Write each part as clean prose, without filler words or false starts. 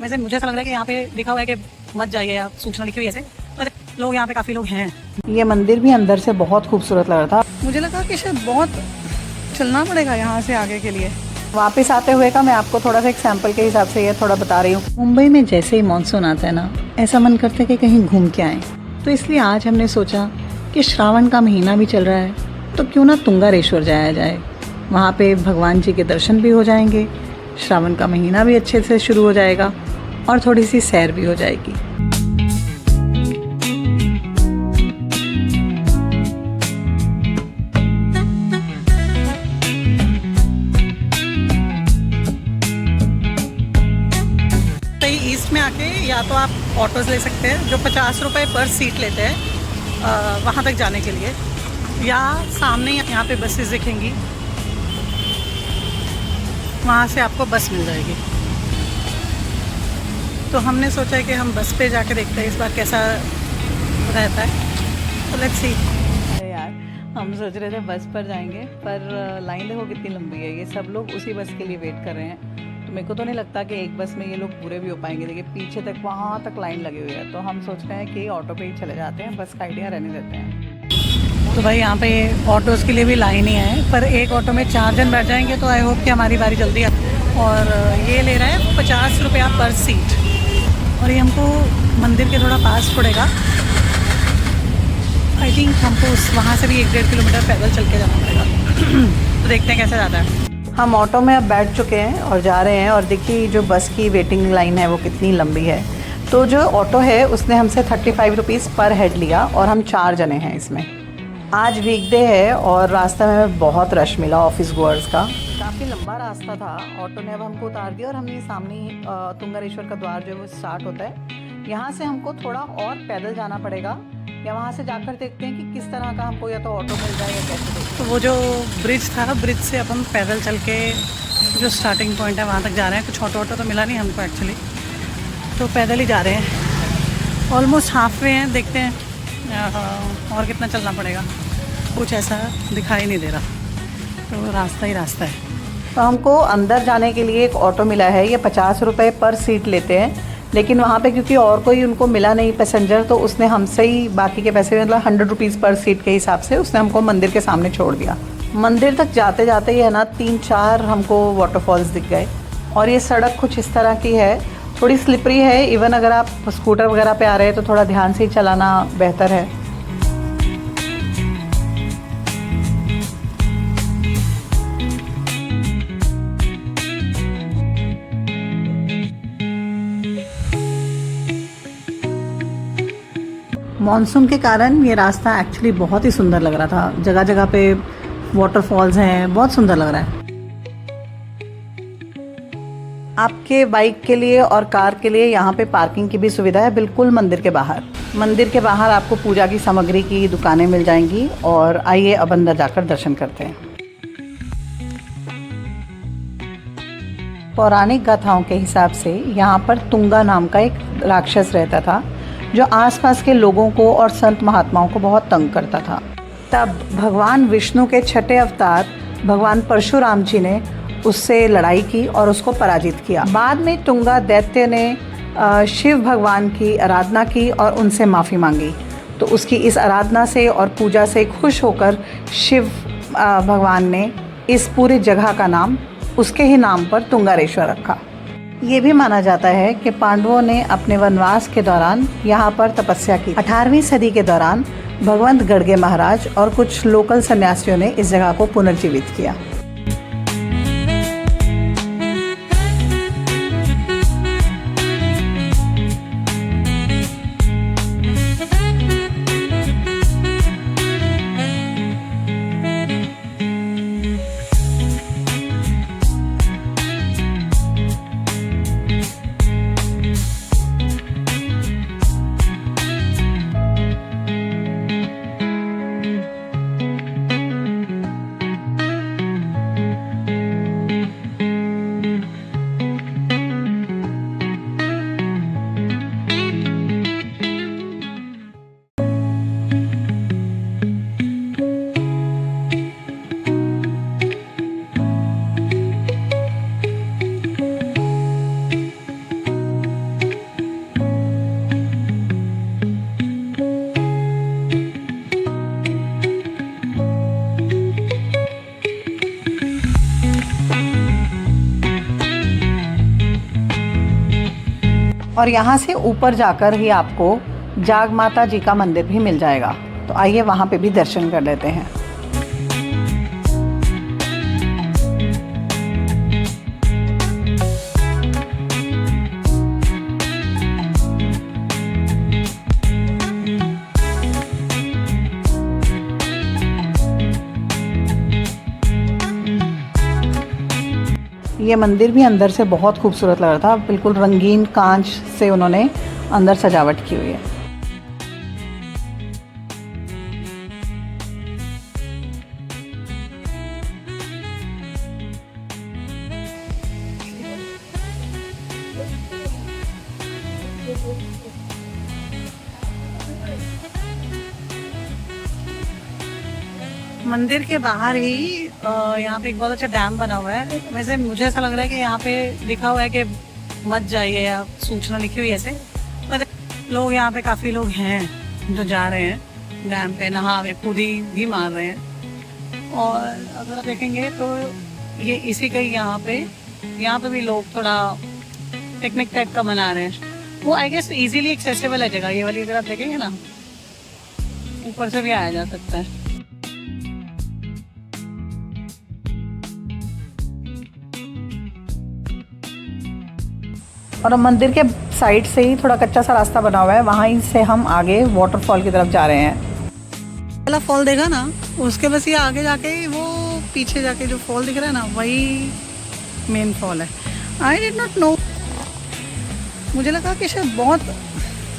वैसे मुझे ऐसा लग रहा है कि यहाँ पे लिखा हुआ है कि मत जाइए या सूचना लिखी हुई है ऐसे, पर लोग यहाँ पे काफ़ी लोग हैं। ये मंदिर भी अंदर से बहुत खूबसूरत लग रहा था। मुझे लगा कि शायद बहुत चलना पड़ेगा यहाँ से आगे के लिए। वापस आते हुए का मैं आपको थोड़ा सा एक सैंपल के हिसाब से ये थोड़ा बता रही हूँ। मुंबई में जैसे ही मानसून आता है ना, ऐसा मन करता है कि कहीं घूम के आएँ। तो इसलिए आज हमने सोचा कि श्रावण का महीना भी चल रहा है, तो क्यों ना तुंगारेश्वर जाया जाए। वहाँ पे भगवान जी के दर्शन भी हो जाएंगे, श्रावण का महीना भी अच्छे से शुरू हो जाएगा और थोड़ी सी सैर भी हो जाएगी। ईस्ट में आके या तो आप ऑटोज़ ले सकते हैं जो 50 रुपये पर सीट लेते हैं वहाँ तक जाने के लिए, या सामने यहाँ पे बसेस दिखेंगी, वहाँ से आपको बस मिल जाएगी। तो हमने सोचा है कि हम बस पे जाके देखते हैं इस बार कैसा रहता है। तो लेट्स सी। अरे यार, हम सोच रहे थे बस पर जाएंगे, पर लाइन देखो कितनी लंबी है। ये सब लोग उसी बस के लिए वेट कर रहे हैं। तो मेरे को तो नहीं लगता कि एक बस में ये लोग पूरे भी हो पाएंगे। देखिए पीछे तक, वहाँ तक लाइन लगी हुई है। तो हम सोच रहे हैं कि ऑटो पे ही चले जाते हैं, बस का आइडिया रहने देते हैं। तो भाई यहाँ पे ऑटोज़ के लिए भी लाइन ही है, पर एक ऑटो में 4 जन बैठ जाएंगे। तो आई होप कि हमारी बारी जल्दी है। और ये ले रहा है 50 रुपया पर सीट, और ये हमको मंदिर के थोड़ा पास पड़ेगा। आई थिंक हमको वहाँ से भी 1-1.5 किलोमीटर पैदल चल के जाना पड़ेगा। तो देखते हैं कैसे जाता है। हम ऑटो में अब बैठ चुके हैं और जा रहे हैं, और देखिए जो बस की वेटिंग लाइन है वो कितनी लंबी है। तो जो ऑटो है उसने हमसे 35 रुपीज़ पर हेड लिया, और हम 4 जने हैं इसमें। आज वीकडे है और रास्ते में बहुत रश मिला ऑफिस गोअर्स का। काफ़ी लंबा रास्ता था। ऑटो ने अब हमको उतार दिया और हमने सामने तुंगारेश्वर का द्वार जो है वो स्टार्ट होता है। यहाँ से हमको थोड़ा और पैदल जाना पड़ेगा, या वहाँ से जाकर देखते हैं कि किस तरह का हमको या तो ऑटो मिल जाए या कैसे। तो वो जो ब्रिज था, ब्रिज से अपन पैदल चल के जो स्टार्टिंग पॉइंट है वहाँ तक जा रहे हैं। कुछ ऑटो तो मिला नहीं हमको एक्चुअली, तो पैदल ही जा रहे हैं। ऑलमोस्ट हाफ वे हैं, देखते हैं और कितना चलना पड़ेगा। कुछ ऐसा दिखाई नहीं दे रहा, तो रास्ता ही रास्ता है। तो हमको अंदर जाने के लिए एक ऑटो मिला है। ये 50 रुपये पर सीट लेते हैं, लेकिन वहाँ पे क्योंकि और कोई उनको मिला नहीं पैसेंजर, तो उसने हमसे ही बाकी के पैसे, मतलब 100 रुपीज़ पर सीट के हिसाब से उसने हमको मंदिर के सामने छोड़ दिया। मंदिर तक जाते जाते ही है ना 3-4 हमको वाटरफॉल्स दिख गए। और ये सड़क कुछ इस तरह की है, थोड़ी स्लिपरी है। इवन अगर आप स्कूटर वगैरह पे आ रहे हैं तो थोड़ा ध्यान से ही चलाना बेहतर है। मॉनसून के कारण ये रास्ता एक्चुअली बहुत ही सुंदर लग रहा था। जगह जगह पे वाटरफॉल्स हैं, बहुत सुंदर लग रहा है। आपके बाइक के लिए और कार के लिए यहाँ पे पार्किंग की भी सुविधा है, बिल्कुल मंदिर के बाहर। मंदिर के बाहर आपको पूजा की सामग्री की दुकानें मिल जाएंगी। और आइए अब अंदर जाकर दर्शन करते हैं। पौराणिक गाथाओं के हिसाब से यहाँ पर तुंगा नाम का एक राक्षस रहता था, जो आसपास के लोगों को और संत महात्माओं को बहुत तंग करता था। तब भगवान विष्णु के 6ठे अवतार भगवान परशुराम जी ने उससे लड़ाई की और उसको पराजित किया। बाद में तुंगा दैत्य ने शिव भगवान की आराधना की और उनसे माफ़ी मांगी। तो उसकी इस आराधना से और पूजा से खुश होकर शिव भगवान ने इस पूरी जगह का नाम उसके ही नाम पर तुंगारेश्वर रखा। ये भी माना जाता है कि पांडवों ने अपने वनवास के दौरान यहाँ पर तपस्या की। 18वीं सदी के दौरान भगवंत गढ़गे महाराज और कुछ लोकल सन्यासियों ने इस जगह को पुनर्जीवित किया। और यहाँ से ऊपर जाकर ही आपको जाग माता जी का मंदिर भी मिल जाएगा। तो आइए वहाँ पे भी दर्शन कर लेते हैं। ये मंदिर भी अंदर से बहुत खूबसूरत लग रहा था, बिल्कुल रंगीन कांच से उन्होंने अंदर सजावट की हुई है। मंदिर के बाहर ही यहाँ पे एक बहुत अच्छा डैम बना हुआ है। वैसे मुझे ऐसा लग रहा है कि यहाँ पे लिखा हुआ है कि मत जाइए, या सूचना लिखी हुई है ऐसे, पर लोग यहाँ पे काफ़ी लोग हैं जो जा रहे हैं डैम पे, नहा रहे, कूदी भी मार रहे हैं। और अगर आप देखेंगे तो ये इसी का ही यहाँ पे भी लोग थोड़ा पिकनिक टाइप का मना रहे हैं। वो आई गेस इजीली एक्सेसिबल है जगह, ये वाली अगर आप देखेंगे ना, ऊपर से भी आया जा सकता है। और मंदिर के साइड से ही थोड़ा कच्चा सा रास्ता बना हुआ है, वहीं से हम आगे वाटरफॉल की तरफ जा रहे हैं। पहला फॉल देखा ना, उसके बस ये आगे जाके वो पीछे जाके जो फॉल दिख रहा है ना, वही मेन फॉल है। आई डिड नॉट नो, मुझे लगा कि शायद बहुत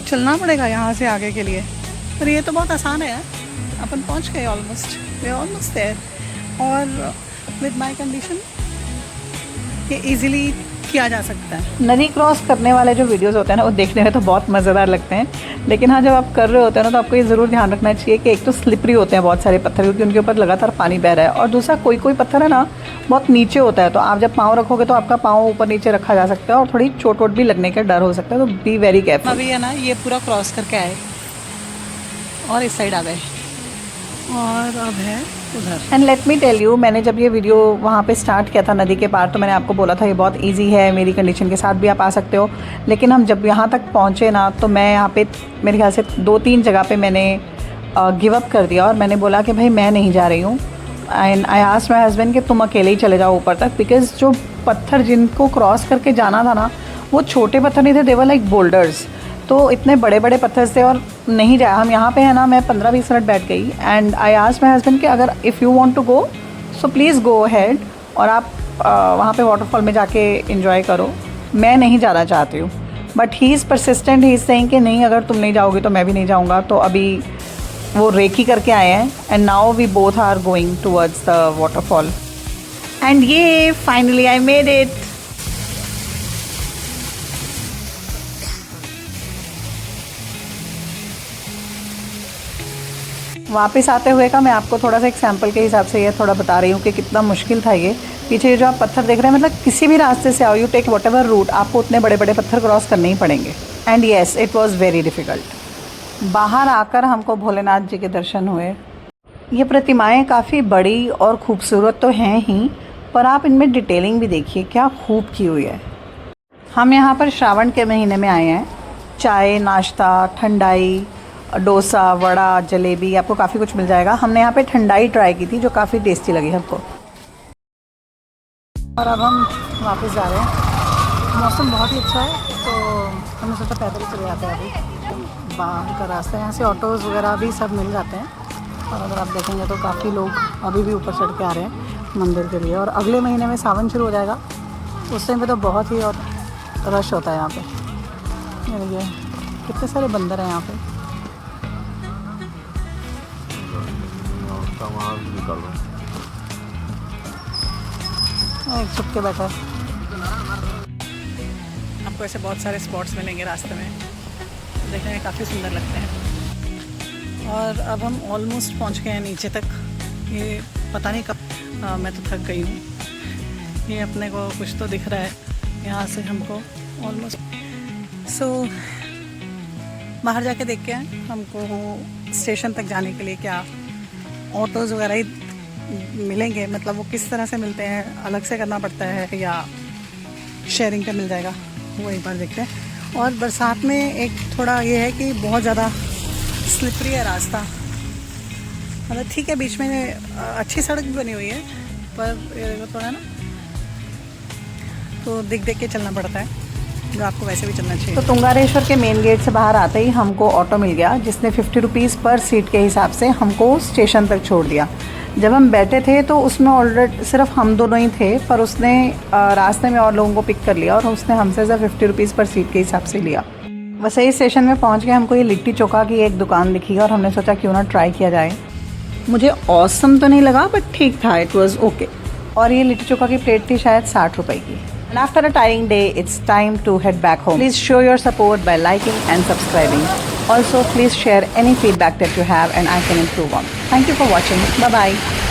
चलना पड़ेगा यहाँ से आगे के लिए, पर ये तो बहुत आसान है यार। अपन पहुँच गए ऑलमोस्ट, वे ऑलमोस्ट देयर। और विद माई कंडीशन ये इजीली किया जा सकता है। नदी क्रॉस करने वाले जो वीडियोस होते हैं ना, वो देखने में तो बहुत मज़ेदार लगते हैं, लेकिन हाँ जब आप कर रहे होते हैं ना, तो आपको ये ज़रूर ध्यान रखना चाहिए कि एक तो स्लिपरी होते हैं बहुत सारे पत्थर, क्योंकि उनके ऊपर लगातार पानी बह रहा है, और दूसरा कोई कोई पत्थर है ना बहुत नीचे होता है, तो आप जब पाँव रखोगे तो आपका पाँव ऊपर नीचे रखा जा सकता है और थोड़ी चोट वोट भी लगने का डर हो सकता है, तो बी वेरी केयरफुल। अभी है ना, ये पूरा क्रॉस करके आए और इस साइड आ गए, और अब है उधर। And let me tell you, मैंने जब ये वीडियो वहाँ पे स्टार्ट किया था नदी के पार, तो मैंने आपको बोला था ये बहुत इजी है, मेरी कंडीशन के साथ भी आप आ सकते हो। लेकिन हम जब यहाँ तक पहुँचे ना, तो मैं यहाँ पे मेरे ख्याल से 2-3 जगह पे मैंने गिव अप कर दिया, और मैंने बोला कि भाई मैं नहीं जा रही हूँ। And I asked my husband कि तुम अकेले ही चले जाओ ऊपर तक, बिकॉज़ जो पत्थर जिनको क्रॉस करके जाना था ना, वो छोटे पत्थर नहीं थे, दे वर लाइक बोल्डर्स, तो इतने बड़े बड़े पत्थर थे और नहीं जाया। हम यहाँ पे है ना, मैं 15-20 मिनट बैठ गई, and I asked my husband कि अगर if you want to go so please go ahead, और आप वहाँ पे वाटरफॉल में जाके इंजॉय करो, मैं नहीं जाना चाहती हूँ। But he is persistent, he is saying कि नहीं, अगर तुम नहीं जाओगे तो मैं भी नहीं जाऊँगा। तो अभी वो रेकी करके आए हैं, and now we both are going towards the waterfall. And ये फाइनली आई मेड इट। वापस आते हुए का मैं आपको थोड़ा सा एक सैम्पल के हिसाब से ये थोड़ा बता रही हूँ कि कितना मुश्किल था ये। पीछे ये जो आप पत्थर देख रहे हैं, मतलब किसी भी रास्ते से आओ, you take whatever route, आपको उतने बड़े बड़े पत्थर क्रॉस करने ही पड़ेंगे। And yes, it was very difficult. बाहर आकर हमको भोलेनाथ जी के दर्शन हुए। ये प्रतिमाएँ काफ़ी बड़ी और ख़ूबसूरत तो हैं ही, पर आप इनमें डिटेलिंग भी देखिए क्या खूब की हुई है। हम यहाँ पर श्रावण के महीने में आए हैं। चाय, नाश्ता, ठंडाई, डोसा, वड़ा, जलेबी, आपको काफ़ी कुछ मिल जाएगा। हमने यहाँ पे ठंडाई ट्राई की थी जो काफ़ी टेस्टी लगी हमको। और अब हम वापस जा रहे हैं। मौसम बहुत ही अच्छा है, तो हमने सोचा पैदल ही चले जाते हैं। अभी बाहर का रास्ता है, यहाँ से ऑटोज़ वगैरह भी सब मिल जाते हैं। और अगर आप देखेंगे तो काफ़ी लोग अभी भी ऊपर चढ़ के आ रहे हैं मंदिर के लिए। और अगले महीने में सावन शुरू हो जाएगा, उस टाइम पे तो बहुत ही और रश होता है यहाँ पे। ये कितने सारे बंदर हैं यहाँ पे। एक छुप के बैठा है। आपको ऐसे बहुत सारे स्पॉट्स मिलेंगे रास्ते में, देखने में काफ़ी सुंदर लगते हैं। और अब हम ऑलमोस्ट पहुंच गए हैं नीचे तक। ये पता नहीं कब, मैं तो थक गई हूँ। ये अपने को कुछ तो दिख रहा है यहाँ से हमको ऑलमोस्ट। सो बाहर जाके देख के आए, हमको स्टेशन तक जाने के लिए क्या ऑटोज़ वगैरह ही मिलेंगे, मतलब वो किस तरह से मिलते हैं, अलग से करना पड़ता है या शेयरिंग पे मिल जाएगा, वो एक बार देखते हैं। और बरसात में एक थोड़ा ये है कि बहुत ज़्यादा स्लिपरी है रास्ता। मतलब ठीक है, बीच में अच्छी सड़क भी बनी हुई है, पर ये देखो थोड़ा ना, तो देख देख के चलना पड़ता है, जो आपको वैसे भी चलना चाहिए। तो तुंगारेश्वर के मेन गेट से बाहर आते ही हमको ऑटो मिल गया, जिसने 50 रुपीज़ पर सीट के हिसाब से हमको स्टेशन तक छोड़ दिया। जब हम बैठे थे तो उसमें ऑलरेडी सिर्फ हम दोनों ही थे, पर उसने रास्ते में और लोगों को पिक कर लिया और उसने हमसे सिर्फ 50 रुपीज़ पर सीट के हिसाब से लिया। वसई स्टेशन में पहुंच के हमको ये लिट्टी चोखा की एक दुकान दिखी और हमने सोचा क्यों ना ट्राई किया जाए। मुझे ऑसम तो नहीं लगा, बट ठीक था, इट वॉज ओके। और ये लिट्टी चोखा की प्लेट थी शायद 60 रुपए की। And after a tiring day, it's time to head back home. Please show your support by liking and subscribing. Also, please share any feedback that you have and I can improve on. Thank you for watching. Bye-bye.